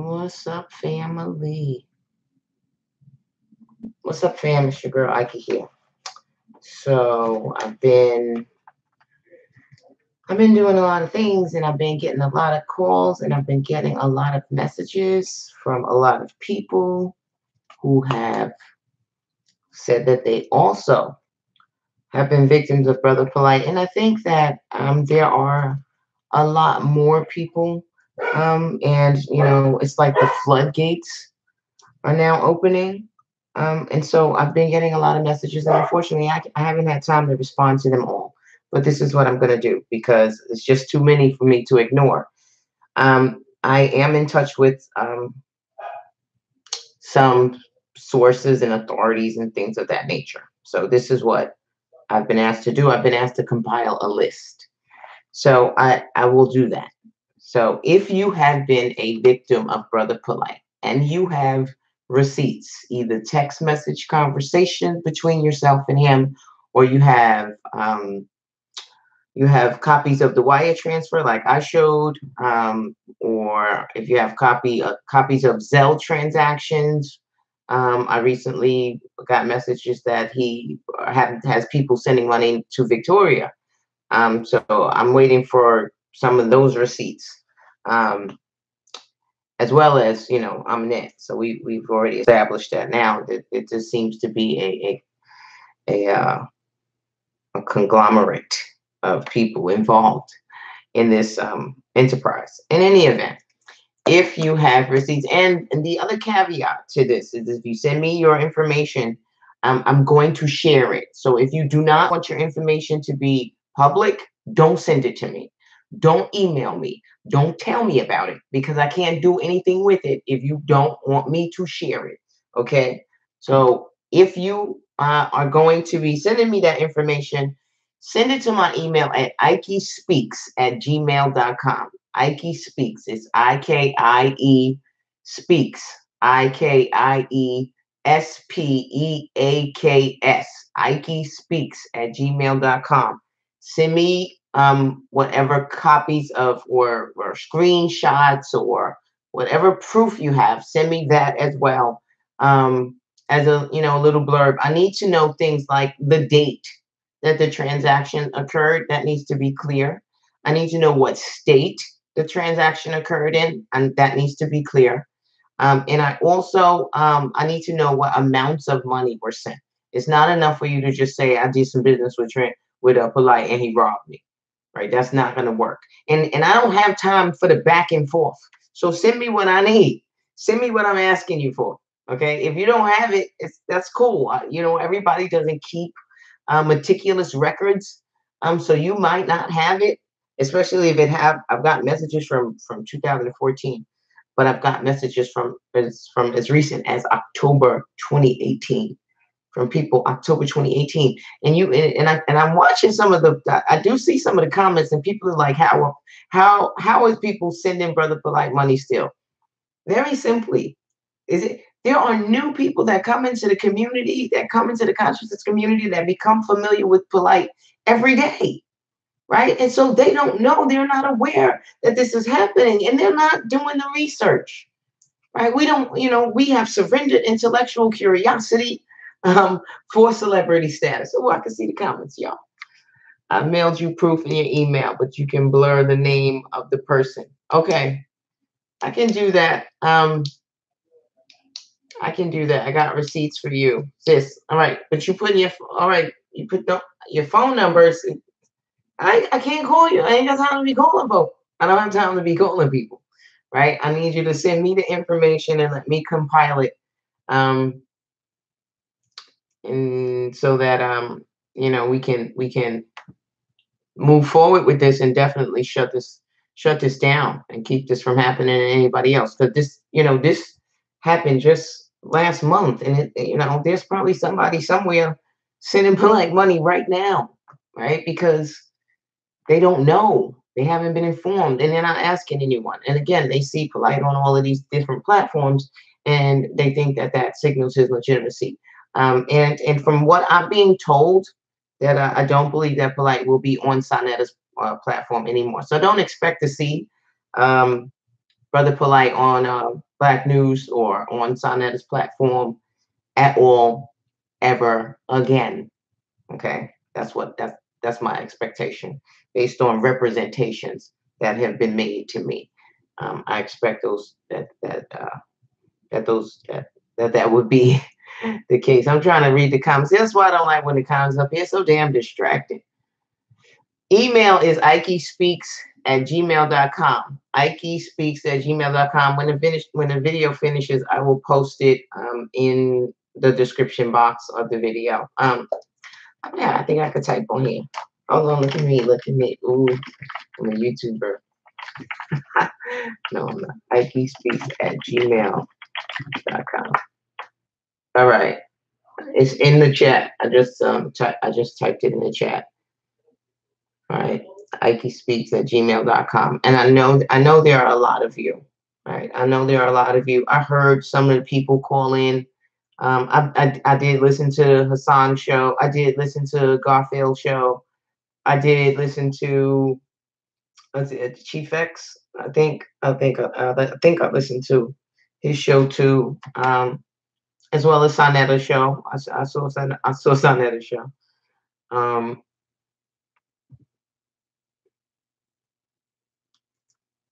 What's up, family? What's up, fam? It's your girl Ikie here. So I've been doing a lot of things, and I've been getting a lot of calls, and I've been getting a lot of messages from a lot of people who have said that they also have been victims of Brother Polight. And I think that there are a lot more people, and it's like the floodgates are now opening. And so I've been getting a lot of messages, and unfortunately, I haven't had time to respond to them all. But this is what I'm going to do because it's just too many for me to ignore. I am in touch with some sources and authorities and things of that nature. So this is what I've been asked to do. I've been asked to compile a list. So I will do that. So if you have been a victim of Brother Polight and you have receipts, either text message conversation between yourself and him, or you have copies of the wire transfer like I showed, or if you have copies of Zelle transactions. I recently got messages that he has people sending money to Victoria. So I'm waiting for some of those receipts, as well as I'm net. So we've already established that now that it just seems to be a conglomerate of people involved in this enterprise. In any event, if you have receipts, and the other caveat to this is if you send me your information, I'm going to share it. So if you do not want your information to be public, don't send it to me. Don't email me. Don't tell me about it because I can't do anything with it if you don't want me to share it. Okay. So if you are going to be sending me that information, send it to my email at ikiespeaks@gmail.com. Ikie Speaks. It's IKIE Speaks. IKIESPEAKS. Ikie Speaks@gmail.com. Send me whatever copies of or screenshots or whatever proof you have. Send me that as well. As a little blurb. I need to know things like the date that the transaction occurred. That needs to be clear. I need to know what state the transaction occurred in, and that needs to be clear. And I also I need to know what amounts of money were sent. It's not enough for you to just say I did some business with a Polight and he robbed me. Right? That's not going to work. And I don't have time for the back and forth. So send me what I need. Send me what I'm asking you for. Okay. If you don't have it, that's cool. Everybody doesn't keep meticulous records. So you might not have it, especially if I've got messages from 2014, but I've got messages from as recent as October 2018, from people October 2018. And I'm watching some of I do see some of the comments, and people are like, how is people sending Brother Polight money still? Very simply, there are new people that come into the community, that come into the consciousness community, that become familiar with Polight every day, right? And so they don't know, they're not aware that this is happening, and they're not doing the research, right? We have surrendered intellectual curiosity for celebrity status. Oh, I can see the comments, y'all. I mailed you proof in your email, but you can blur the name of the person. Okay, I can do that. I can do that. I got receipts for you, sis. All right, but you put your phone numbers. I can't call you. I ain't got time to be calling folks. I don't have time to be calling people, right? I need you to send me the information and let me compile it, and so that we can move forward with this and definitely shut this down and keep this from happening to anybody else. Because this happened just last month, and there's probably somebody somewhere sending Polight money right now, right? Because they don't know, they haven't been informed, and they're not asking anyone. And again, they see Polight on all of these different platforms, and they think that signals his legitimacy. And from what I'm being told, that I don't believe that Polight will be on Sonetta's platform anymore. So don't expect to see Brother Polight on Black News or on Sonetta's platform at all ever again. Okay, that's my expectation based on representations that have been made to me. I expect that would be the case. I'm trying to read the comments. That's why I don't like when the comments up here. It's so damn distracting. Email is ikiespeaks@gmail.com. Ikiespeaks@gmail.com. When the video finishes, I will post it in the description box of the video. Yeah, I think I could type on here. Hold on, look at me. Ooh, I'm a YouTuber. No, I'm not. Ikiespeaks@gmail.com. All right. It's in the chat. I just typed it in the chat. All right. Ikiespeaks@gmail.com. And I know there are a lot of you. Right. I know there are a lot of you. I heard some of the people call in. I did listen to Hassan's show. I did listen to Garfield's show. I did listen to Chief X. I think I listened to his show too, as well as Sonetta's show. I saw Sonetta's show.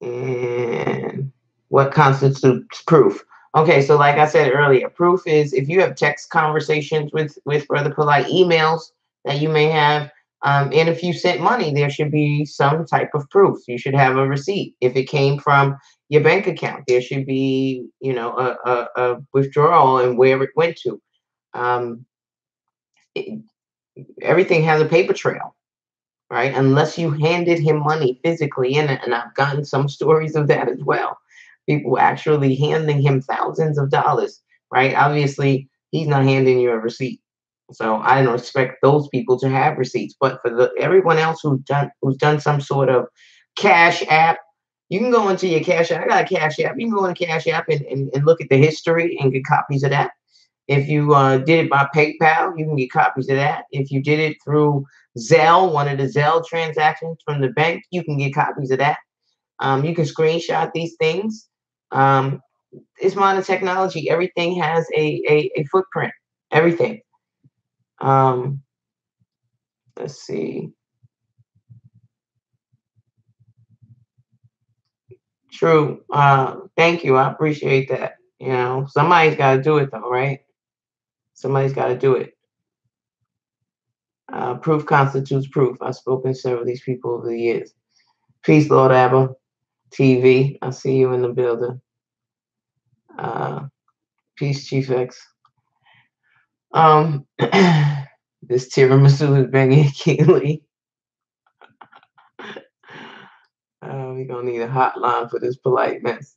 And what constitutes proof? Okay, so like I said earlier, proof is if you have text conversations with Brother Polight, emails that you may have, and if you sent money, there should be some type of proof. You should have a receipt. If it came from your bank account, there should be, you know, a withdrawal and where it went to. Everything has a paper trail, right? Unless you handed him money physically, and I've gotten some stories of that as well. People actually handing him thousands of dollars, right? Obviously, he's not handing you a receipt. So I don't expect those people to have receipts. But for everyone else who's done some sort of Cash App, you can go into your Cash App. I got a Cash App. You can go into Cash App and look at the history and get copies of that. If you did it by PayPal, you can get copies of that. If you did it through Zelle, one of the Zelle transactions from the bank, you can get copies of that. You can screenshot these things. It's modern technology. Everything has a footprint. Everything. Let's see. True. Thank you. I appreciate that. You know, somebody's got to do it though, right? Somebody's got to do it. Proof constitutes proof. I've spoken to several of these people over the years. Peace, Lord Abba. TV. I see you in the building. Peace, Chief X. This tiramisu is banging Keely. We're gonna need a hotline for this polite mess.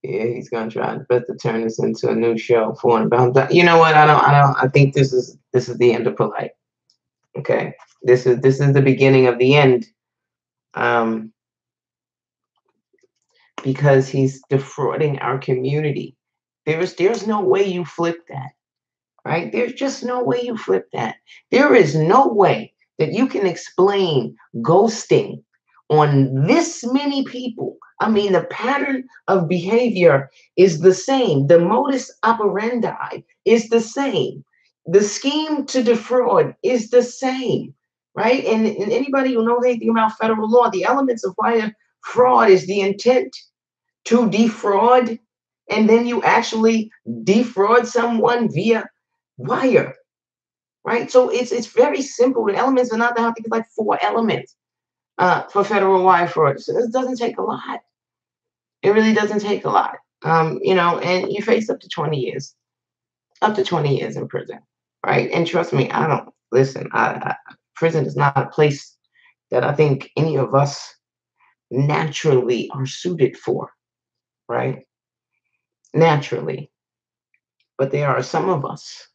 Yeah, he's gonna try his best to turn this into a new show for him. But you know what? I think this is the end of Polight. Okay. This is the beginning of the end. Because he's defrauding our community. There's no way you flip that. Right? There's just no way you flip that. There is no way that you can explain ghosting on this many people. I mean, the pattern of behavior is the same. The modus operandi is the same. The scheme to defraud is the same, right? And anybody who knows anything about federal law, the elements of wire fraud is the intent to defraud, and then you actually defraud someone via wire, right? So it's very simple. The elements are not that. I think it's like 4 elements for federal wire fraud. So it doesn't take a lot. It really doesn't take a lot. You know, and you face up to 20 years in prison, right? And trust me, I don't listen. Prison is not a place that I think any of us naturally are suited for, right? Naturally, but there are some of us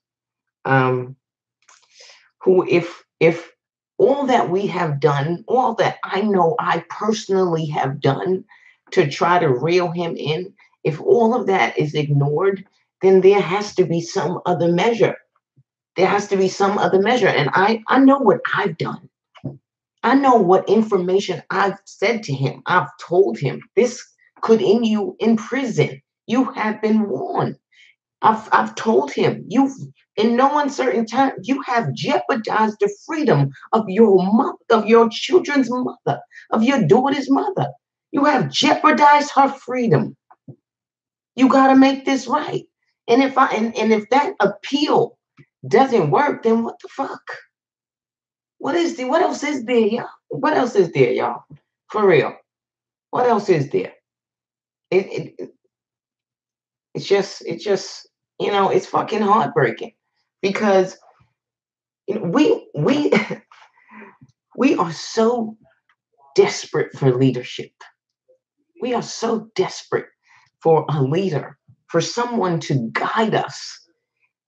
who, if all that we have done, all that I know I personally have done to try to reel him in, if all of that is ignored, then there has to be some other measure. There has to be some other measure. And I know what I've done. I know what information I've said to him. I've told him this could end you in prison. You have been warned. I've told him, you've, in no uncertain time, you have jeopardized the freedom of your mother, of your children's mother, of your daughter's mother. You have jeopardized her freedom. You got to make this right. And if that appeal doesn't work, then what the fuck? What else is there, y'all? What else is there, y'all? For real. What else is there? It's just, it's fucking heartbreaking because we we are so desperate for leadership. We are so desperate for a leader, for someone to guide us.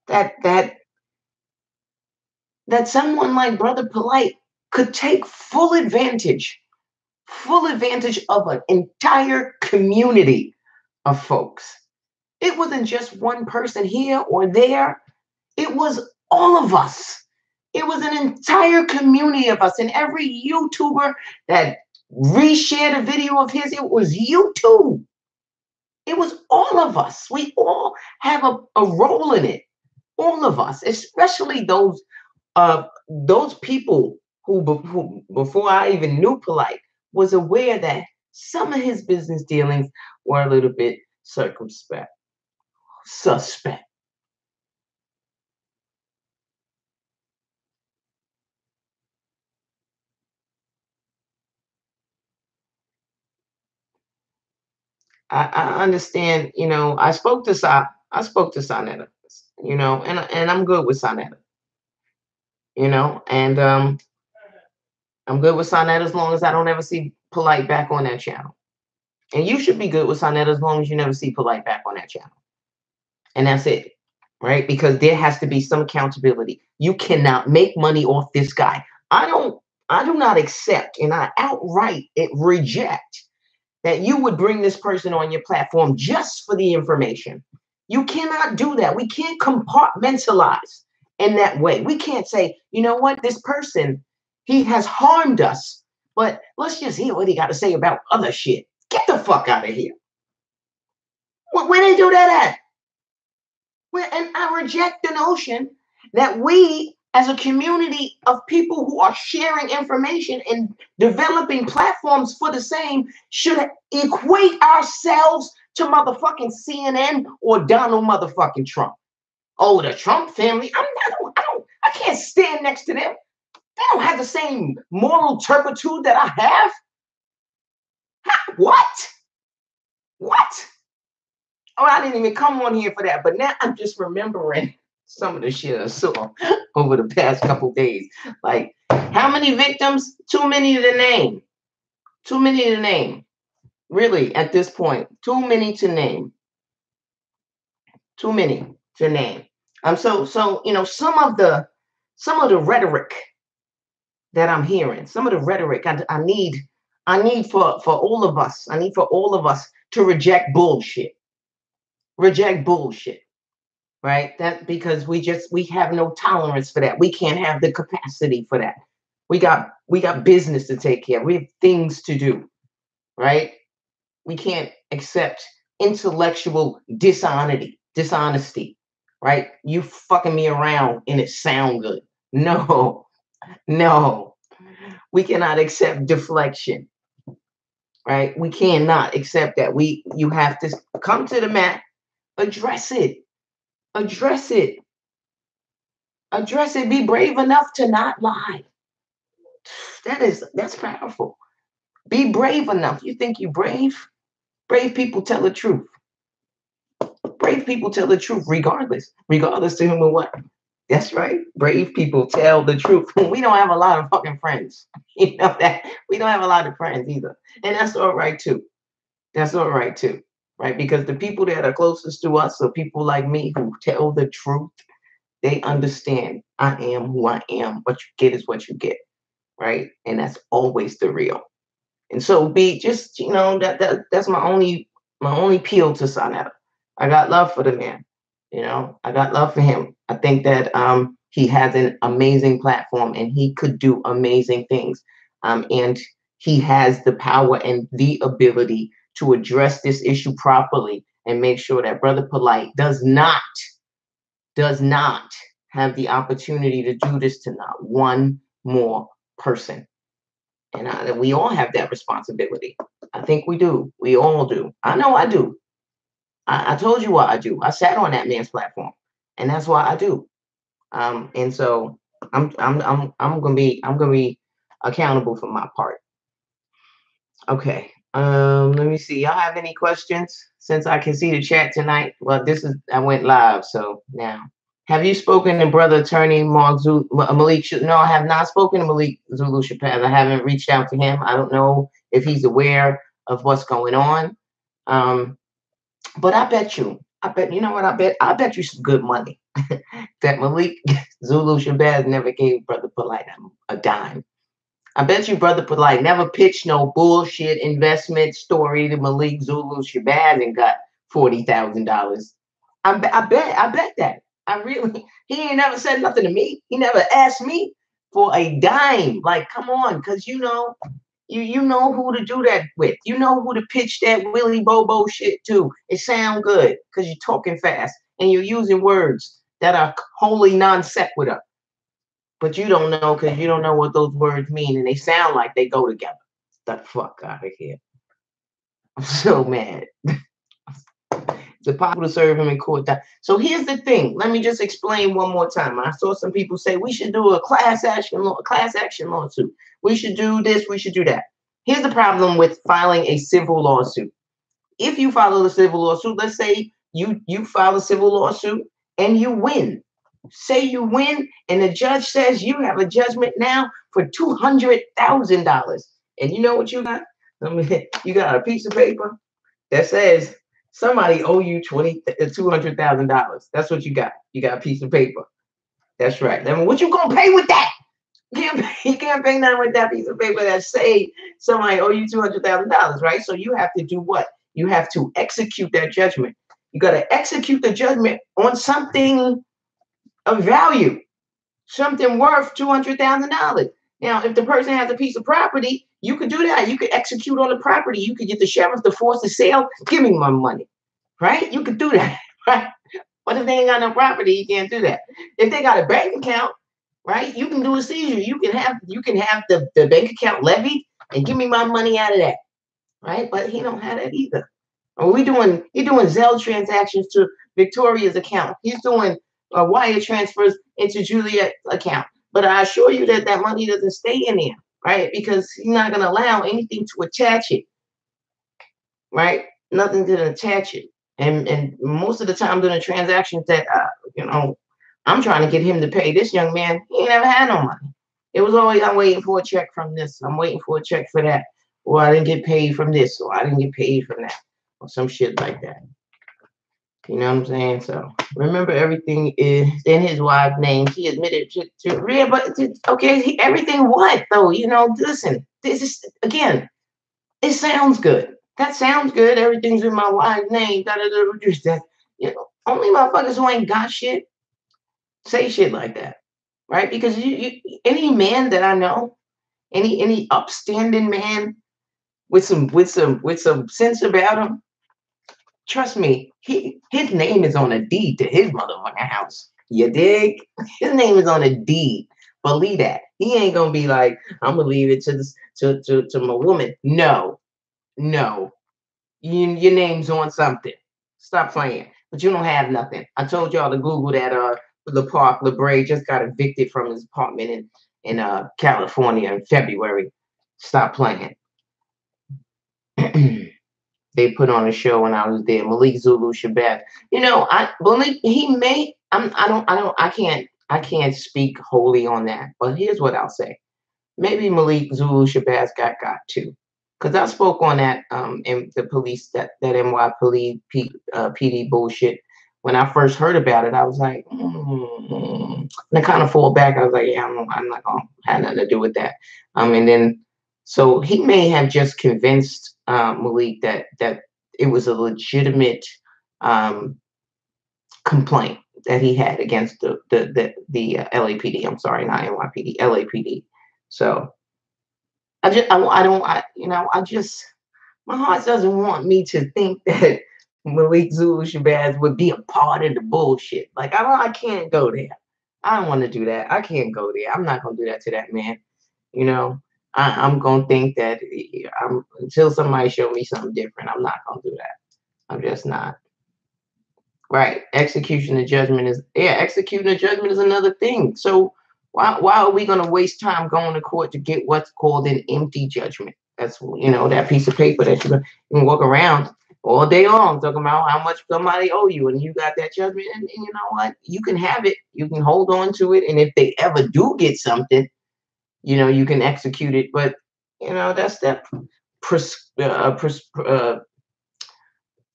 That someone like Brother Polight could take full advantage of an entire community of folks. It wasn't just one person here or there. It was all of us. It was an entire community of us. And every YouTuber that reshared a video of his, it was you too. It was all of us. We all have a role in it. All of us, especially those people who before I even knew Polight, was aware that some of his business dealings were a little bit suspect. I understand, I spoke to Sonetta, and I'm good with Sonetta, and I'm good with Sonetta as long as I don't ever see Polight back on that channel. And you should be good with Sonetta as long as you never see Polight back on that channel. And that's it, right? Because there has to be some accountability. You cannot make money off this guy. I do not accept, and I outright reject that you would bring this person on your platform just for the information. You cannot do that. We can't compartmentalize in that way. We can't say, you know what, this person, he has harmed us, but let's just hear what he got to say about other shit. Get the fuck out of here. Where they do that at? And I reject the notion that we, as a community of people who are sharing information and developing platforms for the same, should equate ourselves to motherfucking CNN or Donald motherfucking Trump. Oh, the Trump family. I can't stand next to them. They don't have the same moral turpitude that I have. What? Oh, I didn't even come on here for that, but now I'm just remembering some of the shit I saw over the past couple days. Like, how many victims? Too many to name. Too many to name. Really, at this point, too many to name. Too many to name. So some of the rhetoric that I'm hearing, some of the rhetoric I need for all of us. I need for all of us to reject bullshit. Reject bullshit. Right? That because we have no tolerance for that. We can't have the capacity for that. We got business to take care of. We have things to do. Right? We can't accept intellectual dishonesty. Right? You fucking me around and it sound good. No. We cannot accept deflection. Right? We cannot accept that. You have to come to the mat, address it. Address it. Be brave enough to not lie. That's powerful. Be brave enough. You think you're brave? Brave people tell the truth. Brave people tell the truth regardless to whom or what. That's right. Brave people tell the truth. We don't have a lot of fucking friends. You know that. We don't have a lot of friends either. And that's all right too. Right? Because the people that are closest to us are people like me who tell the truth. They understand I am who I am. What you get is what you get. Right? And that's always the real. And so that's my only appeal to Sonetta. I got love for the man. I got love for him. I think that he has an amazing platform and he could do amazing things. And he has the power and the ability to address this issue properly and make sure that Brother Polight does not have the opportunity to do this to not one more person. And we all have that responsibility. I think we do. We all do. I know I do. I told you what I do. I sat on that man's platform, and that's why I do. And so I'm gonna be accountable for my part. Okay. Let me see. Y'all have any questions? Since I can see the chat tonight. Well, I went live, so now. Have you spoken to Brother Attorney Malik? No, I have not spoken to Malik Zulu Shabazz. I haven't reached out to him. I don't know if he's aware of what's going on. But I bet you know what I bet you some good money that Malik Zulu Shabazz never gave Brother Polight a dime. I bet you Brother Polight never pitched no bullshit investment story to Malik Zulu Shabazz and got $40,000. I bet that. He ain't never said nothing to me. He never asked me for a dime. Like, come on, because you know who to do that with. You know who to pitch that Willy Bobo shit to. It sound good because you're talking fast and you're using words that are wholly non sequitur. But you don't know because you don't know what those words mean, and they sound like they go together. The fuck out of here. I'm so mad. It's possible to serve him in court. So here's the thing. Let me just explain one more time. I saw some people say we should do a class action lawsuit. We should do this. We should do that. Here's the problem with filing a civil lawsuit. If you file a civil lawsuit, let's say you file a civil lawsuit and you win. Say you win, and the judge says you have a judgment now for $200,000. And you know what you got? You got a piece of paper that says somebody owe you $200,000. That's what you got. You got a piece of paper. That's right. Then what you gonna pay with that? You can't pay nothing with that piece of paper that say somebody owe you $200,000, right? So you have to do what? You have to execute that judgment. You got to execute the judgment on something of value, something worth $200,000. Now, if the person has a piece of property, you could do that. You could execute on the property. You could get the sheriff to force the sale. Give me my money, right? You could do that, right? But if they ain't got no property, you can't do that. If they got a bank account, right, you can do a seizure. You can have the bank account levied and give me my money out of that, right? But he don't have that either. Or he doing Zelle transactions to Victoria's account. He's doing wire transfers into Juliet's account. But I assure you that that money doesn't stay in there, right? Because he's not going to allow anything to attach it, right? Nothing's going to attach it. And most of the time during the transactions that, I'm trying to get him to pay this young man, he ain't never had no money. It was always, I'm waiting for a check from this. I'm waiting for a check for that. Or I didn't get paid from this. Or I didn't get paid from that. Or some shit like that. You know what I'm saying? So remember, everything is in his wife's name. He admitted everything what though? Listen, this is, again, it sounds good. That sounds good. Everything's in my wife's name. Only motherfuckers who ain't got shit say shit like that, right? Because any man that I know, any upstanding man with some sense about him, trust me, his name is on a deed to his motherfucking house. You dig? His name is on a deed. Believe that. He ain't gonna be like, I'm gonna leave it to my woman. No. Your name's on something. Stop playing. But you don't have nothing. I told y'all to Google that LeBray just got evicted from his apartment in California in February. Stop playing. They put on a show when I was there. Malik Zulu Shabazz. I can't speak wholly on that. But here's what I'll say. Maybe Malik Zulu Shabazz got too. Because I spoke on that in the police, that NY police PD bullshit. When I first heard about it, I was like, and I kind of fall back. I was like, yeah, I'm not going to have nothing to do with that. And then, so he may have just convinced Malik that it was a legitimate complaint that he had against the LAPD. I'm sorry, not NYPD, LAPD. So My heart doesn't want me to think that Malik Zulu Shabazz would be a part of the bullshit. Like I can't go there. I don't want to do that. I can't go there. I'm not gonna do that to that man. You know, I'm gonna think that until somebody show me something different, I'm not gonna do that. I'm just not. Right. Execution of judgment is executing a judgment is another thing. So why are we gonna waste time going to court to get what's called an empty judgment? That's that piece of paper that you can walk around all day long talking about how much somebody owe you, and you got that judgment, and you know what? You can have it, you can hold on to it, and if they ever do get something, you can execute it. But that's that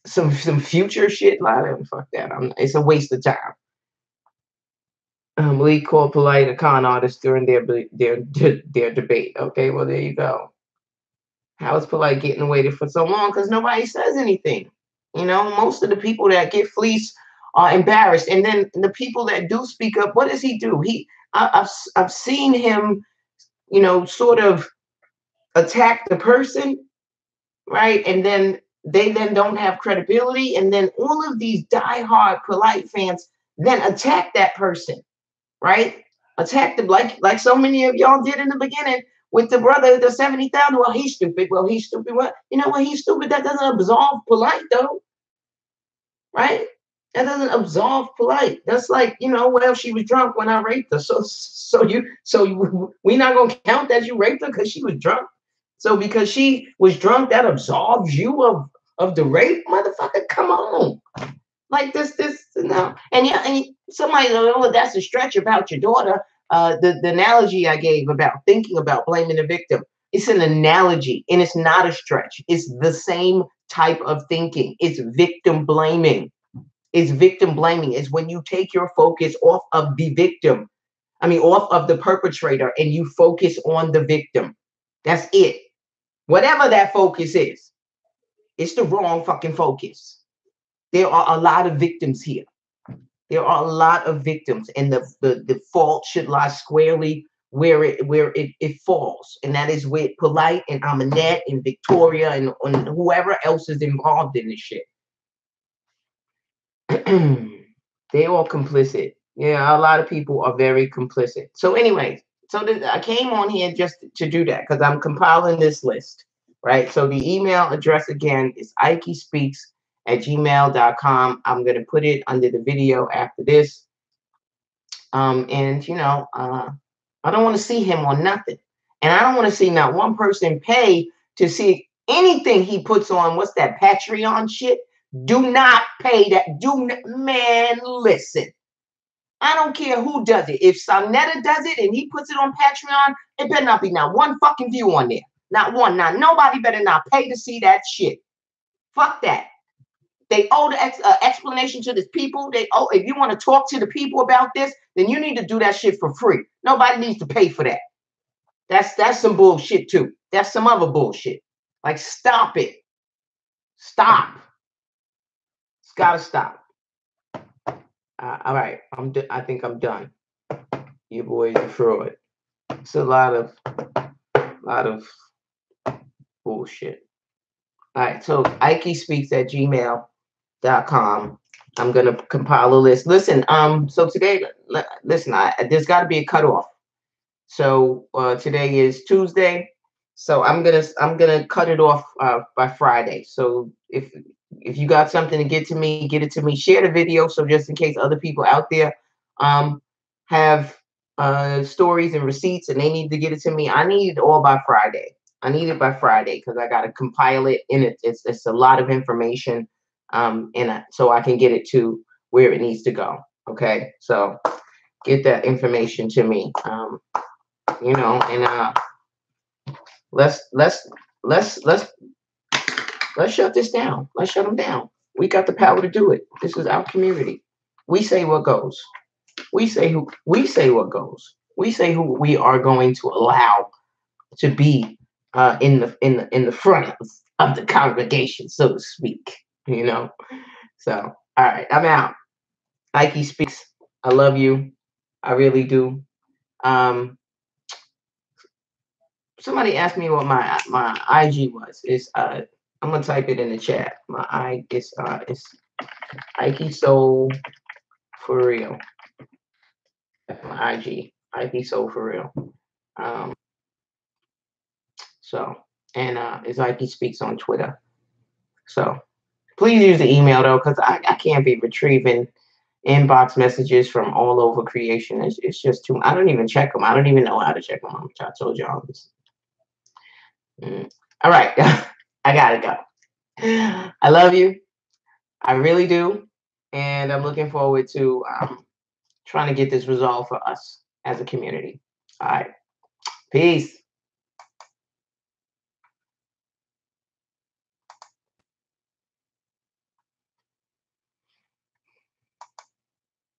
some future shit. Fuck that. It's a waste of time. Malik called Polight a con artist during their debate. Okay, well there you go. How is Polight getting away for so long? Because nobody says anything. Most of the people that get fleeced are embarrassed, and then the people that do speak up, what does he do? I've seen him, sort of attack the person, right, and then they don't have credibility, and then all of these diehard Polight fans then attack that person, right? Attack them like so many of y'all did in the beginning with the brother, the 70,000. Well, he's stupid. Well, he's stupid. What? You know what? He's stupid. That doesn't absolve Polight, though, right? That doesn't absolve Polight. That's like, well, she was drunk when I raped her. So we not gonna count that you raped her because she was drunk. So because she was drunk, that absolves you of the rape, motherfucker. Come on, like this no. And somebody, oh, that's a stretch about your daughter. The analogy I gave about thinking about blaming the victim. It's an analogy, and it's not a stretch. It's the same type of thinking. It's victim blaming. It's victim blaming. It's when you take your focus off of the victim. Off of the perpetrator, and you focus on the victim. That's it. Whatever that focus is, it's the wrong fucking focus. There are a lot of victims here. There are a lot of victims, and the fault should lie squarely where it falls, and that is with Polight and Aminette and Victoria and whoever else is involved in this shit. They all complicit. Yeah, a lot of people are very complicit. So anyways, I came on here just to do that because I'm compiling this list, right? So the email address again is ikiespeaks@gmail.com. I'm going to put it under the video after this. And, I don't want to see him on nothing. And I don't want to see not one person pay to see anything he puts on. What's that, Patreon shit? Do not pay that. Man, listen. I don't care who does it. If Sonetta does it and he puts it on Patreon, it better not be not one fucking view on there. Not one. Not nobody better not pay to see that shit. Fuck that. They owe the explanation to the people. They owe. If you want to talk to the people about this, then you need to do that shit for free. Nobody needs to pay for that. That's some bullshit too. That's some other bullshit. Like, stop it. Stop. It's gotta stop. All right, I think I'm done. Your boy's a fraud. It's a lot of bullshit. All right, so Ikiespeaks@gmail.com. I'm gonna compile a list. Listen, so today, listen, there's got to be a cutoff. So today is Tuesday, so I'm gonna cut it off by Friday. So if you got something to get to me, get it to me. Share the video, so just in case other people out there have stories and receipts and they need to get it to me, I need it all by Friday. I need it by Friday because I got to compile it, and it's a lot of information, so I can get it to where it needs to go. Okay, so get that information to me, and let's shut this down. Let's shut them down. We got the power to do it. This is our community. We say what goes. We say what goes. We say who we are going to allow to be in the front of the congregation, so to speak. So all right, I'm out. Ikie speaks. I love you. I really do. Somebody asked me what my IG was. It's I'm gonna type it in the chat. My I guess it's Ikie Soul for real. My IG Ikie Soul for real. So and it's Ikie Speaks on Twitter. So please use the email though, because I can't be retrieving inbox messages from all over creation. It's just too. I don't even check them. I don't even know how to check them. I told y'all this. All right, I gotta go. I love you. I really do, and I'm looking forward to trying to get this resolved for us as a community. All right, peace.